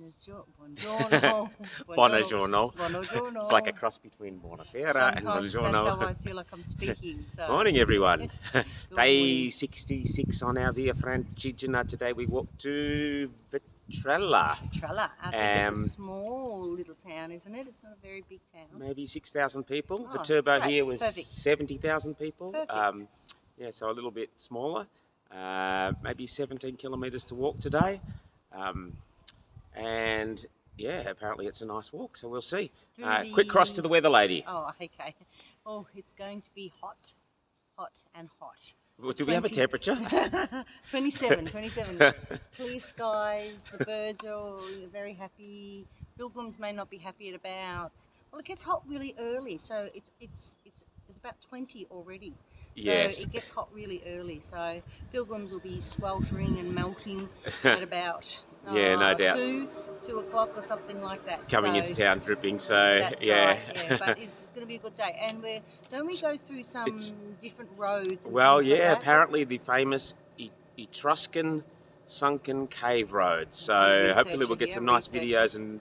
Buongiorno. Buongiorno. Buongiorno. It's like a cross between buonasera and Sometimes buongiorno. that's how I feel like I'm speaking. So. Morning, everyone. Day morning. 66 on our Via Francigena. Today we walk to Vitrella. Vitrella. I think it's a small little town, isn't it? It's not a very big town. Maybe 6,000 people. Oh, Viterbo great. here was Perfect. 70,000 people. Perfect. Yeah, so a little bit smaller. Maybe 17 kilometres to walk today. And yeah, apparently it's a nice walk, so we'll see. Quick cross to the weather lady. Oh, okay. Oh, it's going to be hot and hot. Well, do we have a temperature? 27. Clear skies, the birds are all very happy. Pilgrims may not be happy at about, well, it gets hot really early, so it's about 20 already. Yes. So it gets hot really early, so pilgrims will be sweltering and melting at about yeah, no doubt. 2 o'clock or something like that. Coming into town dripping, so that's yeah. Right, yeah. But it's going to be a good day. And don't we go through some different roads? Well, yeah, apparently the famous Etruscan sunken cave roads. So hopefully we'll get some nice videos and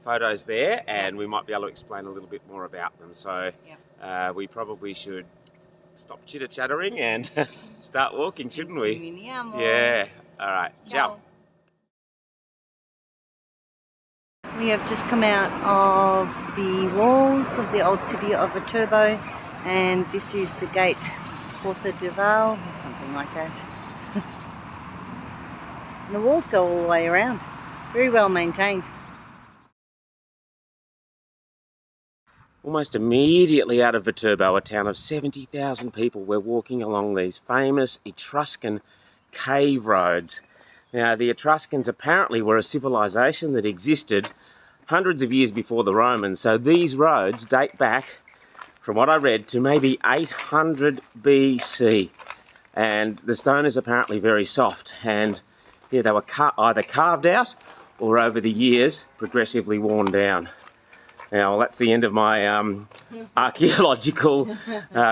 photos there, and we might be able to explain a little bit more about them. So we probably should stop chitter-chattering and start walking, shouldn't we? Yeah. All right. Ciao. We have just come out of the walls of the old city of Viterbo, and this is the gate Porta di Val, or something like that. And the walls go all the way around. Very well maintained. Almost immediately out of Viterbo, a town of 70,000 people, we're walking along these famous Etruscan cave roads. Now, the Etruscans apparently were a civilization that existed hundreds of years before the Romans, so these roads date back, from what I read, to maybe 800 BC. And the stone is apparently very soft, and yeah, they were either carved out or over the years progressively worn down. Now, that's the end of my archaeological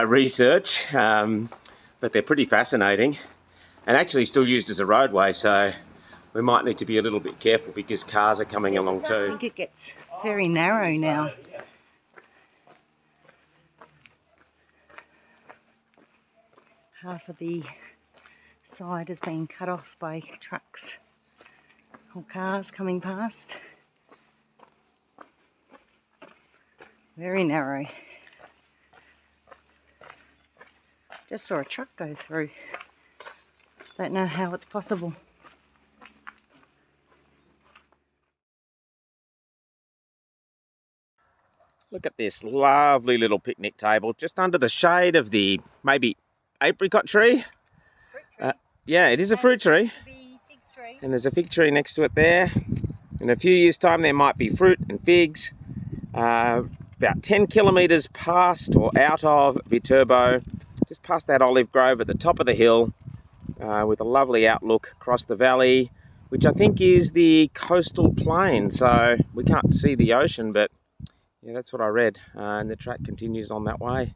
research, but they're pretty fascinating and actually still used as a roadway, so we might need to be a little bit careful because cars are coming along too. I think it gets very narrow now. Half of the side has been cut off by trucks or cars coming past. Very narrow. Just saw a truck go through. Don't know how it's possible. Look at this lovely little picnic table just under the shade of the maybe apricot tree. Fruit tree. Yeah, it is a fruit tree. Fig tree. And there's a fig tree next to it there. In a few years' time there might be fruit and figs. About 10 kilometres past or out of Viterbo, just past that olive grove at the top of the hill, with a lovely outlook across the valley, which I think is the coastal plain, so we can't see the ocean, but yeah, that's what I read, and the track continues on that way.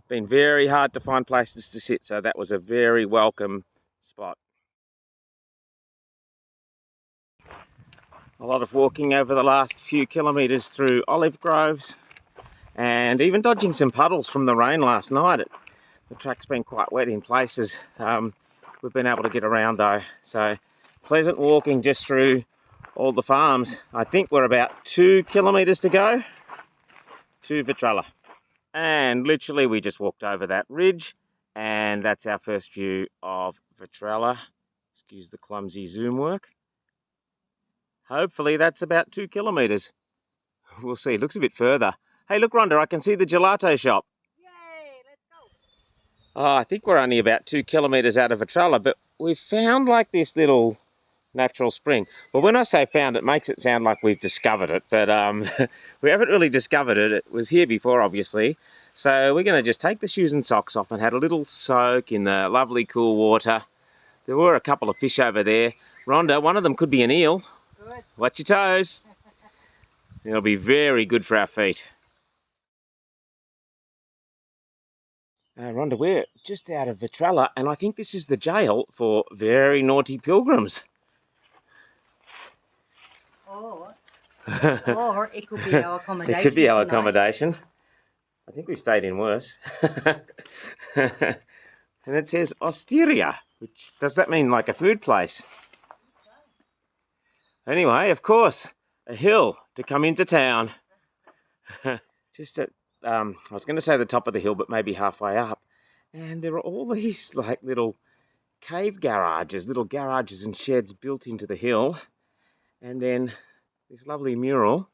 Been very hard to find places to sit, so that was a very welcome spot. A lot of walking over the last few kilometres through olive groves, and even dodging some puddles from the rain last night. The track's been quite wet in places. We've been able to get around though, so pleasant walking just through all the farms. I think we're about 2 kilometres to go to Vitrella, and literally we just walked over that ridge, and that's our first view of Vitrella. Excuse the clumsy zoom work. Hopefully that's about 2 kilometres. We'll see. It looks a bit further. Hey, look, Rhonda, I can see the gelato shop. Yay, let's go. Oh, I think we're only about 2 kilometres out of Vitrella, but we've found like this little natural spring. Well, when I say found, it makes it sound like we've discovered it, but we haven't really discovered it. It was here before, obviously. So we're going to just take the shoes and socks off and have a little soak in the lovely cool water. There were a couple of fish over there. Rhonda, one of them could be an eel. Good. Watch your toes. It'll be very good for our feet. Rhonda, we're just out of Vitrella, and I think this is the jail for very naughty pilgrims. Or it could be our accommodation. It could be our tonight. accommodation. I think we've stayed in worse. And it says Osteria, which does that mean like a food place? Anyway, of course, a hill to come into town. Just at, I was going to say the top of the hill, but maybe halfway up. And there are all these like little cave garages, little garages and sheds built into the hill. And then this lovely mural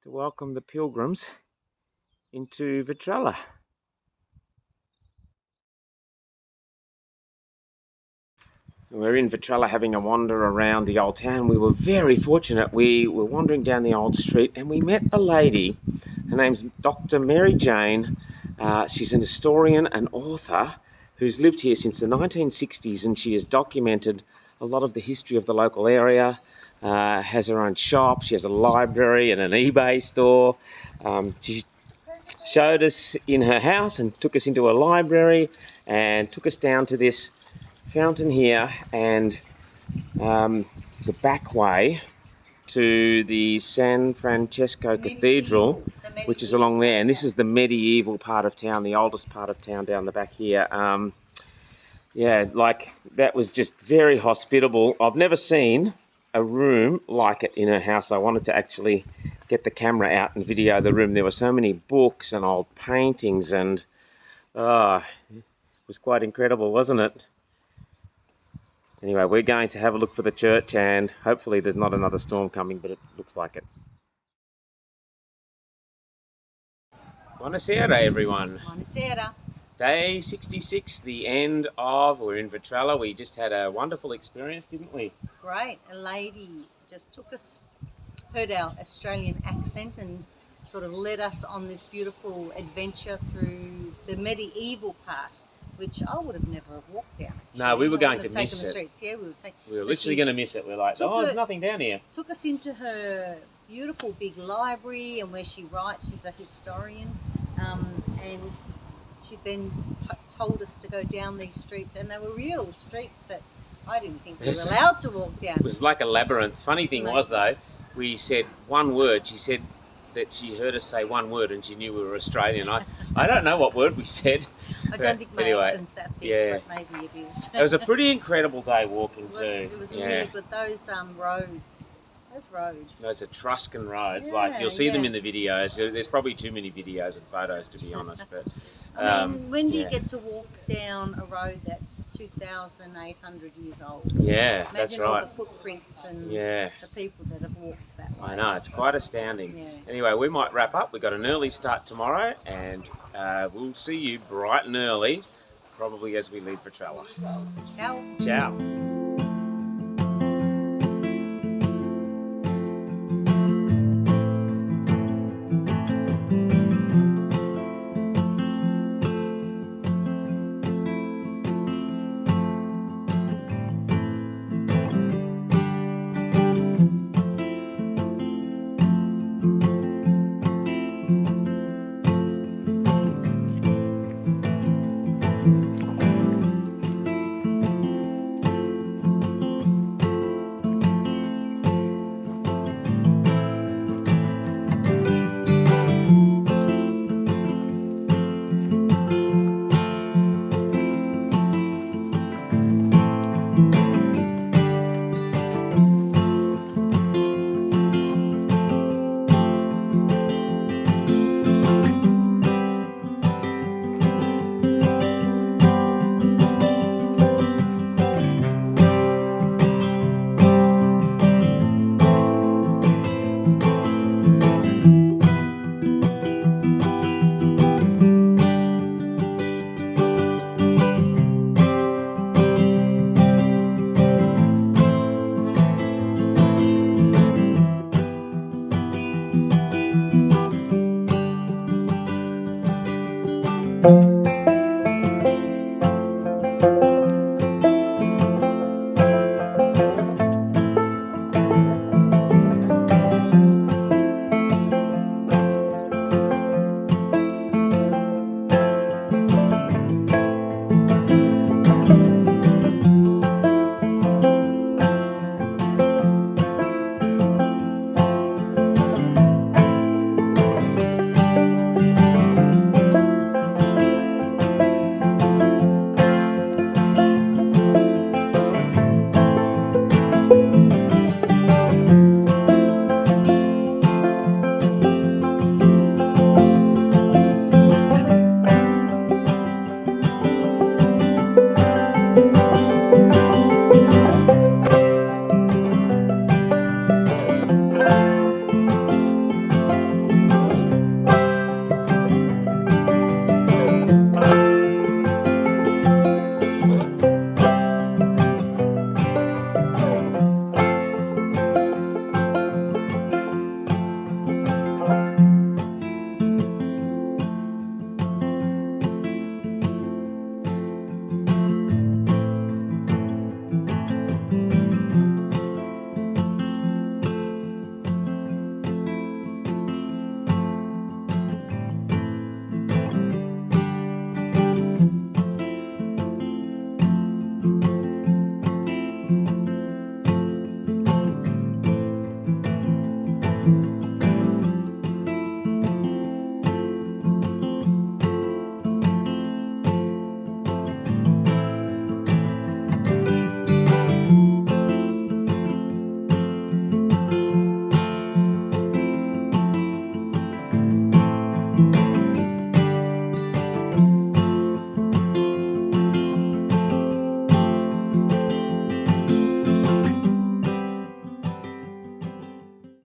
to welcome the pilgrims into Vitrella. We're in Vitrella having a wander around the old town. We were very fortunate. We were wandering down the old street and we met a lady. Her name's Dr. Mary Jane. She's an historian and author who's lived here since the 1960s, and she has documented a lot of the history of the local area. Has her own shop. She has a library and an eBay store. She showed us in her house and took us into a library and took us down to this fountain here and the back way to the San Francesco Cathedral, which is along there. And this is the medieval part of town, the oldest part of town down the back here. Yeah, like that was just very hospitable. I've never seen a room like it in her house. I wanted to actually get the camera out and video the room. There were so many books and old paintings, and it was quite incredible, wasn't it? Anyway, we're going to have a look for the church, and hopefully there's not another storm coming, but it looks like it. Buonasera, everyone. Buonasera. Day 66, the end of, we're in Vitrella. We just had a wonderful experience, didn't we? It was great. A lady just took us, heard our Australian accent and sort of led us on this beautiful adventure through the medieval part, which I would have never walked down. Actually. No, we were going to taken miss the it. Streets. Yeah, We were literally going to miss it. We're like, there's nothing down here. Took us into her beautiful big library and where she writes. She's a historian, and she then told us to go down these streets, and they were real streets that I didn't think we were allowed to walk down. It was like a labyrinth. Funny thing was, though, we said one word. She said that she heard us say one word and she knew we were Australian. I don't know what word we said. I don't think my accent's that thick, but maybe it is. It was a pretty incredible day walking too. It was really good. Those roads. Those Etruscan roads, like you'll see them in the videos. There's probably too many videos and photos, to be honest. But I mean, when do you get to walk down a road that's 2,800 years old? Yeah, that's right. Imagine all the footprints and the people that have walked that way. I know, it's quite astounding. Anyway, we might wrap up. We've got an early start tomorrow, and we'll see you bright and early, probably as we leave Vitrella. Ciao. Ciao.